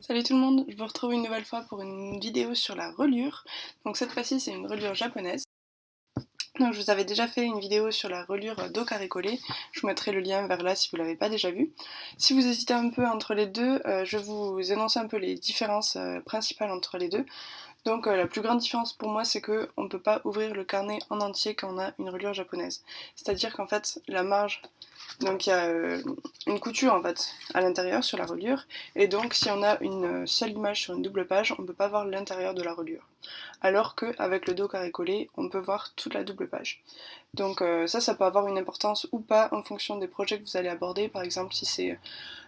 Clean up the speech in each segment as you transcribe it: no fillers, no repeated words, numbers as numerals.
Salut tout le monde, je vous retrouve une nouvelle fois pour une vidéo sur la reliure. Donc cette fois-ci c'est une reliure japonaise. Donc je vous avais déjà fait une vidéo sur la reliure dos carré collé, je vous mettrai le lien vers là si vous ne l'avez pas déjà vu. Si vous hésitez un peu entre les deux, je vais vous énoncer un peu les différences principales entre les deux. Donc la plus grande différence pour moi c'est qu'on ne peut pas ouvrir le carnet en entier quand on a une reliure japonaise. C'est-à-dire qu'en fait la marge, donc il y a une couture en fait à l'intérieur sur la reliure, et donc si on a une seule image sur une double page, on ne peut pas voir l'intérieur de la reliure. Alors qu'avec le dos carré collé, on peut voir toute la double page. Donc ça peut avoir une importance ou pas en fonction des projets que vous allez aborder. Par exemple, si c'est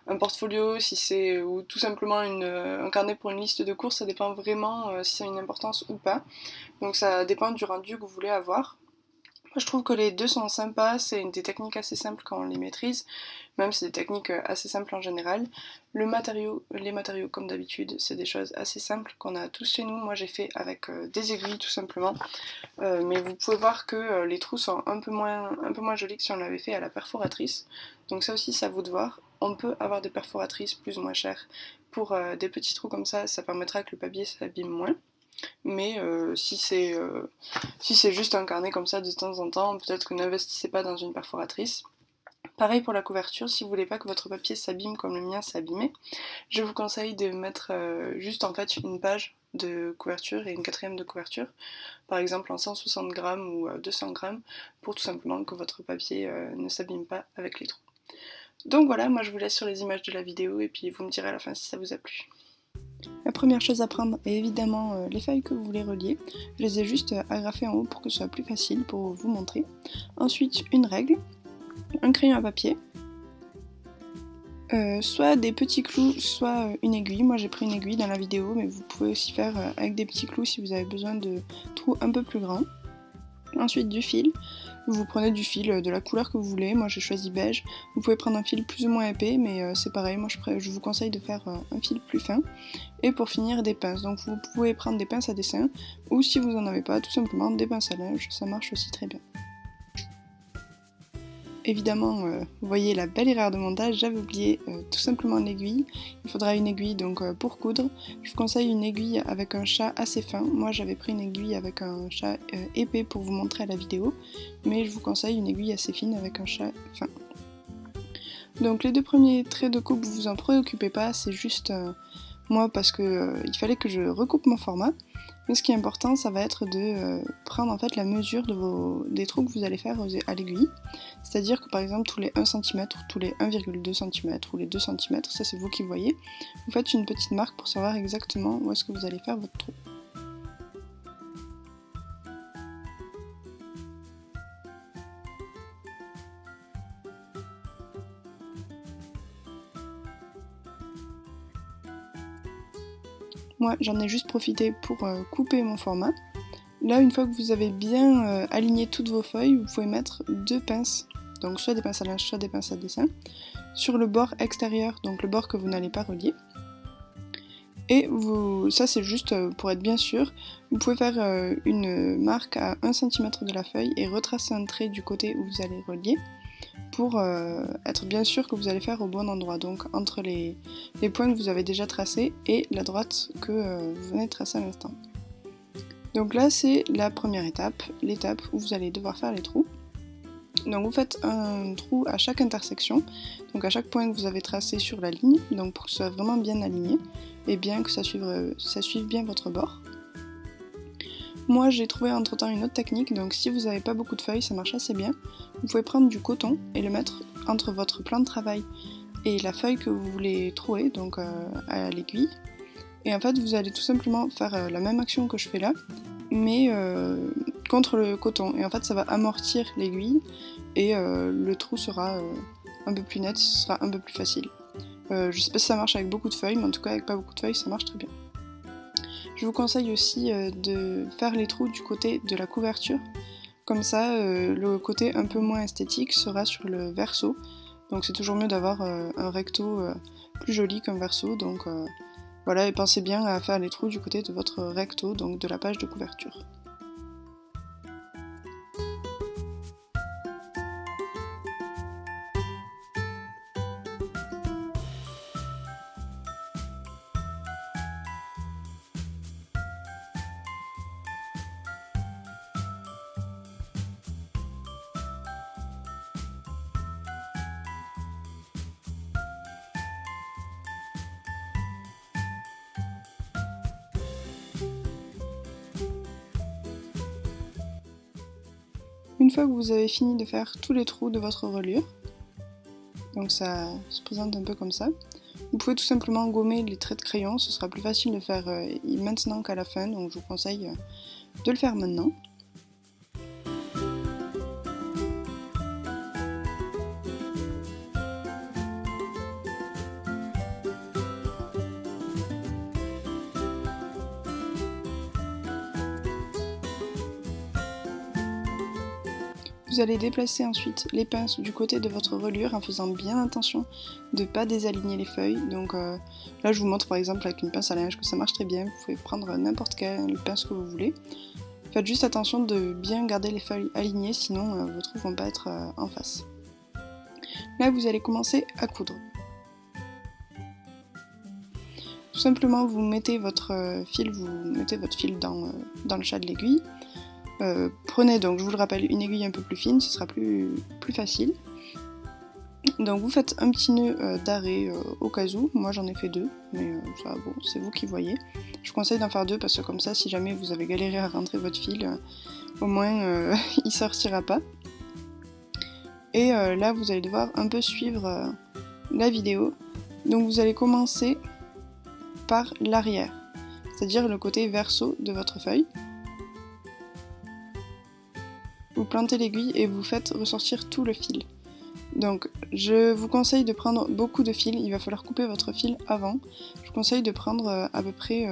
un portfolio, si c'est ou tout simplement un carnet pour une liste de courses, ça dépend vraiment si ça a une importance ou pas. Donc ça dépend du rendu que vous voulez avoir. Moi, je trouve que les deux sont sympas, c'est des techniques assez simples quand on les maîtrise, même c'est des techniques assez simples en général. Les matériaux comme d'habitude, c'est des choses assez simples qu'on a tous chez nous. Moi j'ai fait avec des aiguilles tout simplement, mais vous pouvez voir que les trous sont un peu moins jolis que si on l'avait fait à la perforatrice. Donc ça aussi c'est à vous de voir. On peut avoir des perforatrices plus ou moins chères pour des petits trous comme ça permettra que le papier s'abîme moins. Mais si c'est juste un carnet comme ça de temps en temps, peut-être que n'investissez pas dans une perforatrice. Pareil pour la couverture, si vous voulez pas que votre papier s'abîme comme le mien s'est abîmé, je vous conseille de mettre juste en fait une page de couverture et une quatrième de couverture, par exemple en 160 grammes ou 200 grammes, pour tout simplement que votre papier ne s'abîme pas avec les trous. Donc voilà, moi je vous laisse sur les images de la vidéo et puis vous me direz à la fin si ça vous a plu. La première chose à prendre est évidemment les feuilles que vous voulez relier. Je les ai juste agrafées en haut pour que ce soit plus facile pour vous montrer. Ensuite, une règle, un crayon à papier, soit des petits clous, soit une aiguille. Moi j'ai pris une aiguille dans la vidéo, mais vous pouvez aussi faire avec des petits clous si vous avez besoin de trous un peu plus grands. Ensuite du fil, vous prenez du fil de la couleur que vous voulez, moi j'ai choisi beige, vous pouvez prendre un fil plus ou moins épais, mais c'est pareil, moi je vous conseille de faire un fil plus fin. Et pour finir des pinces, donc vous pouvez prendre des pinces à dessin, ou si vous n'en avez pas, tout simplement des pinces à linge, ça marche aussi très bien. Évidemment, vous voyez la belle erreur de montage, j'avais oublié tout simplement l'aiguille. Il faudra une aiguille donc pour coudre. Je vous conseille une aiguille avec un chat assez fin. Moi j'avais pris une aiguille avec un chat épais pour vous montrer à la vidéo, mais je vous conseille une aiguille assez fine avec un chat fin. Donc les deux premiers traits de coupe, vous en préoccupez pas, c'est juste moi parce que il fallait que je recoupe mon format. Mais ce qui est important, ça va être de prendre en fait la mesure des trous que vous allez faire à l'aiguille. C'est-à-dire que par exemple tous les 1 cm, tous les 1,2 cm ou les 2 cm, ça c'est vous qui voyez, vous faites une petite marque pour savoir exactement où est-ce que vous allez faire votre trou. Moi j'en ai juste profité pour couper mon format. Là, une fois que vous avez bien aligné toutes vos feuilles, vous pouvez mettre deux pinces, donc soit des pinces à linge, soit des pinces à dessin, sur le bord extérieur, donc le bord que vous n'allez pas relier. Et ça c'est juste pour être bien sûr, vous pouvez faire une marque à 1 cm de la feuille et retracer un trait du côté où vous allez relier pour être bien sûr que vous allez faire au bon endroit, donc entre les points que vous avez déjà tracés et la droite que vous venez de tracer à l'instant. Donc là c'est la première étape, l'étape où vous allez devoir faire les trous. Donc vous faites un trou à chaque intersection, donc à chaque point que vous avez tracé sur la ligne, donc pour que ce soit vraiment bien aligné et bien que ça suive bien votre bord. Moi j'ai trouvé entre temps une autre technique, donc si vous n'avez pas beaucoup de feuilles, ça marche assez bien. Vous pouvez prendre du coton et le mettre entre votre plan de travail et la feuille que vous voulez trouer, donc à l'aiguille. Et en fait vous allez tout simplement faire la même action que je fais là, mais contre le coton. Et en fait ça va amortir l'aiguille et le trou sera un peu plus net, ce sera un peu plus facile. Je sais pas si ça marche avec beaucoup de feuilles, mais en tout cas avec pas beaucoup de feuilles ça marche très bien. Je vous conseille aussi de faire les trous du côté de la couverture, comme ça le côté un peu moins esthétique sera sur le verso. Donc c'est toujours mieux d'avoir un recto plus joli qu'un verso, donc voilà, et pensez bien à faire les trous du côté de votre recto, donc de la page de couverture. une fois que vous avez fini de faire tous les trous de votre reliure, donc ça se présente un peu comme ça, vous pouvez tout simplement gommer les traits de crayon, ce sera plus facile de faire maintenant qu'à la fin, donc je vous conseille de le faire maintenant. Vous allez déplacer ensuite les pinces du côté de votre reliure en faisant bien attention de ne pas désaligner les feuilles. Donc là je vous montre par exemple avec une pince à linge que ça marche très bien, vous pouvez prendre n'importe quelle pince que vous voulez. Faites juste attention de bien garder les feuilles alignées, sinon vos trous vont pas être en face. Là vous allez commencer à coudre. Tout simplement vous mettez votre fil, dans le chat de l'aiguille. Prenez donc, je vous le rappelle, une aiguille un peu plus fine, ce sera plus facile. Donc vous faites un petit nœud d'arrêt au cas où, moi j'en ai fait 2, mais ça bon, c'est vous qui voyez. Je vous conseille d'en faire 2 parce que comme ça, si jamais vous avez galéré à rentrer votre fil, au moins il sortira pas. Et là vous allez devoir un peu suivre la vidéo. Donc vous allez commencer par l'arrière, c'est-à-dire le côté verso de votre feuille. Vous plantez l'aiguille et vous faites ressortir tout le fil. Donc je vous conseille de prendre beaucoup de fil, il va falloir couper votre fil avant. Je vous conseille de prendre à peu près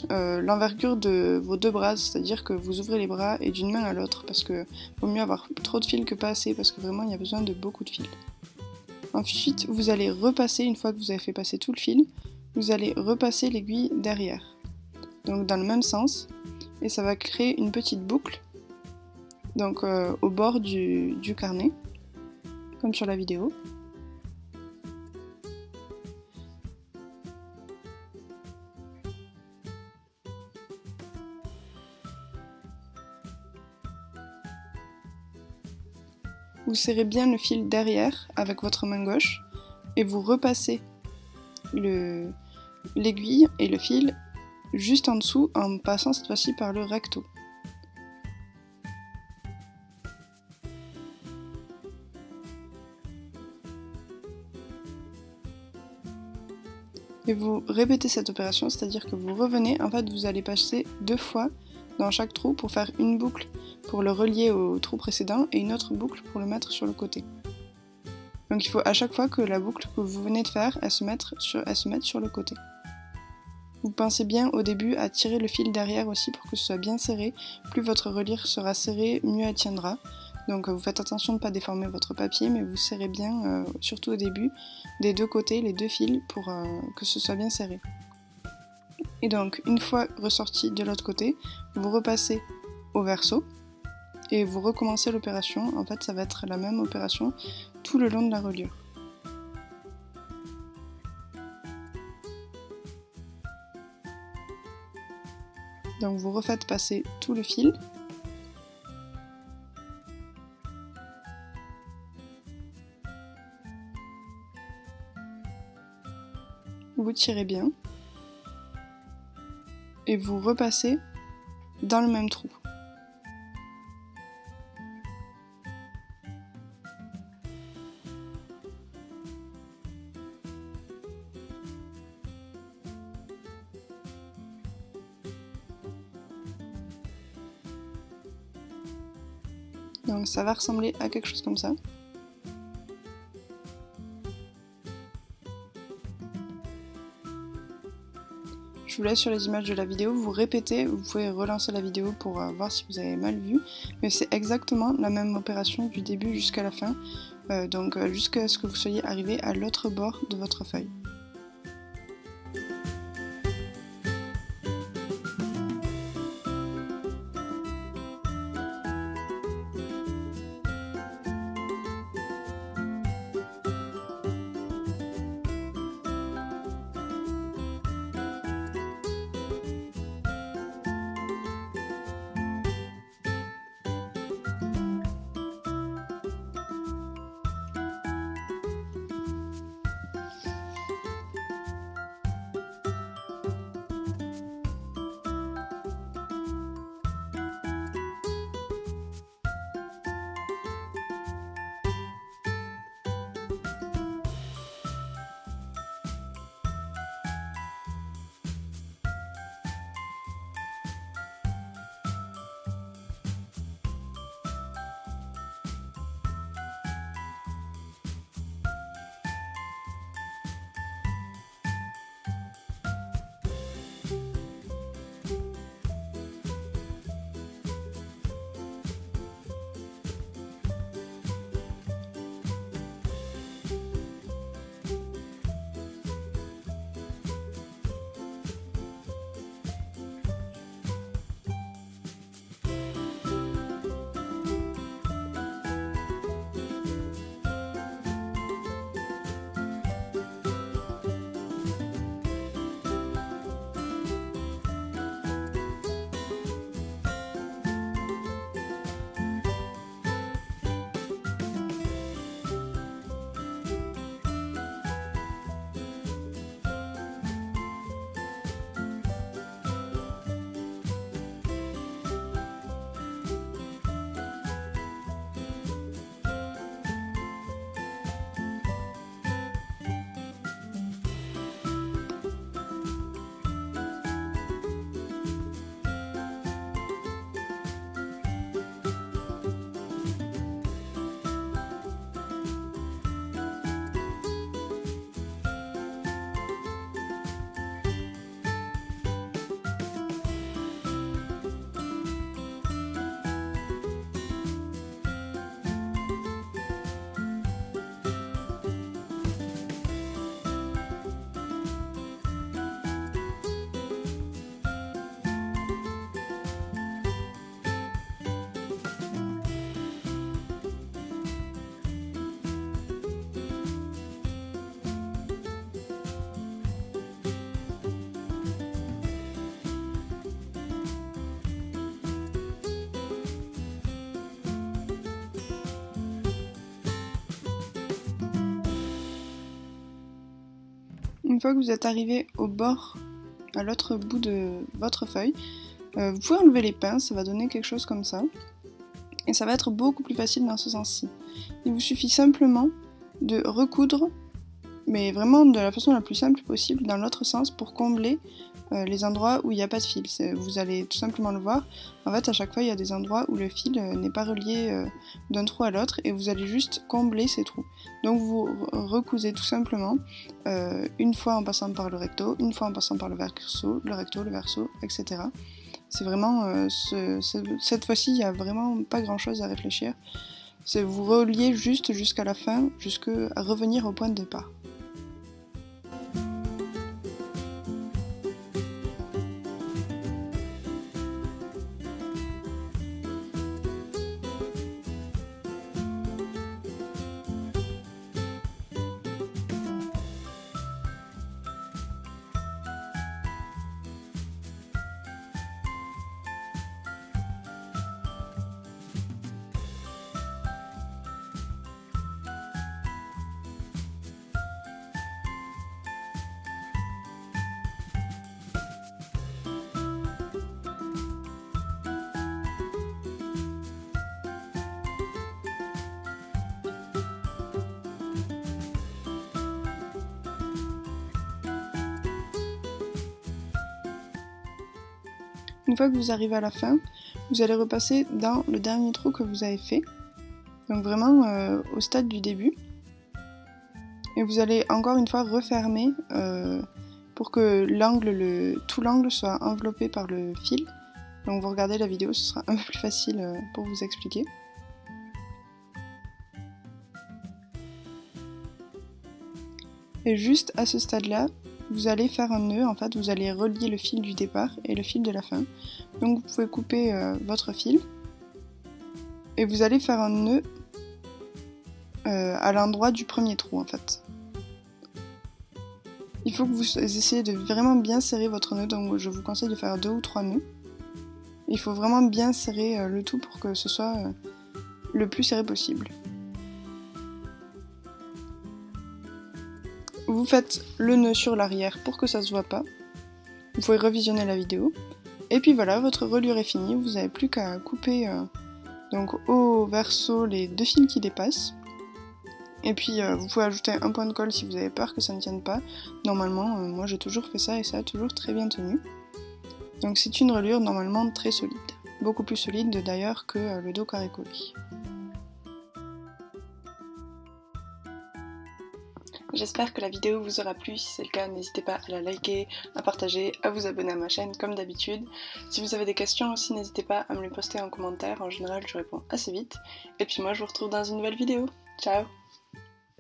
l'envergure de vos 2 bras, c'est-à-dire que vous ouvrez les bras et d'une main à l'autre, parce que vaut mieux avoir trop de fil que pas assez, parce que vraiment il y a besoin de beaucoup de fil. Ensuite vous allez repasser, une fois que vous avez fait passer tout le fil, vous allez repasser l'aiguille derrière. Donc dans le même sens, et ça va créer une petite boucle. Donc au bord du carnet, comme sur la vidéo. Vous serrez bien le fil derrière avec votre main gauche et vous repassez l'aiguille et le fil juste en dessous en passant cette fois-ci par le recto. Et vous répétez cette opération, c'est-à-dire que vous revenez, en fait vous allez passer 2 fois dans chaque trou pour faire une boucle pour le relier au trou précédent et une autre boucle pour le mettre sur le côté. Donc il faut à chaque fois que la boucle que vous venez de faire, elle se mette sur le côté. Vous pensez bien au début à tirer le fil derrière aussi pour que ce soit bien serré. Plus votre reliure sera serrée, mieux elle tiendra. Donc vous faites attention de ne pas déformer votre papier, mais vous serrez bien, surtout au début, des 2 côtés, les 2 fils, pour que ce soit bien serré. Et donc, une fois ressorti de l'autre côté, vous repassez au verso, et vous recommencez l'opération. En fait, ça va être la même opération tout le long de la reliure. Donc vous refaites passer tout le fil. Vous tirez bien et vous repassez dans le même trou. Donc ça va ressembler à quelque chose comme ça. Je vous laisse sur les images de la vidéo, vous répétez, vous pouvez relancer la vidéo pour voir si vous avez mal vu, mais c'est exactement la même opération du début jusqu'à la fin, donc jusqu'à ce que vous soyez arrivé à l'autre bord de votre feuille. Une fois que vous êtes arrivé au bord, à l'autre bout de votre feuille, vous pouvez enlever les pinces, ça va donner quelque chose comme ça. Et ça va être beaucoup plus facile dans ce sens-ci. Il vous suffit simplement de recoudre, mais vraiment de la façon la plus simple possible, dans l'autre sens pour combler les endroits où il n'y a pas de fil. Vous allez tout simplement le voir. En fait, à chaque fois, il y a des endroits où le fil n'est pas relié d'un trou à l'autre et vous allez juste combler ces trous. Donc vous recousez tout simplement une fois en passant par le recto, une fois en passant par le verso, le verso, etc. C'est vraiment, cette fois-ci, il n'y a vraiment pas grand-chose à réfléchir. C'est vous relier juste jusqu'à la fin, jusqu'à revenir au point de départ. Une fois que vous arrivez à la fin, vous allez repasser dans le dernier trou que vous avez fait, donc vraiment au stade du début. Et vous allez encore une fois refermer pour que tout l'angle soit enveloppé par le fil. Donc vous regardez la vidéo, ce sera un peu plus facile pour vous expliquer. Et juste à ce stade-là, vous allez faire un nœud, en fait vous allez relier le fil du départ et le fil de la fin. Donc vous pouvez couper votre fil et vous allez faire un nœud à l'endroit du premier trou en fait. Il faut que vous essayez de vraiment bien serrer votre nœud, donc je vous conseille de faire 2 ou 3 nœuds. Il faut vraiment bien serrer le tout pour que ce soit le plus serré possible. Vous faites le nœud sur l'arrière pour que ça se voit pas. Vous pouvez revisionner la vidéo. Et puis voilà, votre reliure est finie. Vous n'avez plus qu'à couper donc au verso les 2 fils qui dépassent. Et puis vous pouvez ajouter un point de colle si vous avez peur que ça ne tienne pas. Normalement, moi j'ai toujours fait ça et ça a toujours très bien tenu. Donc c'est une reliure normalement très solide. Beaucoup plus solide d'ailleurs que le dos carré collé. J'espère que la vidéo vous aura plu, si c'est le cas n'hésitez pas à la liker, à partager, à vous abonner à ma chaîne comme d'habitude. Si vous avez des questions aussi n'hésitez pas à me les poster en commentaire, en général je réponds assez vite. Et puis moi je vous retrouve dans une nouvelle vidéo. Ciao!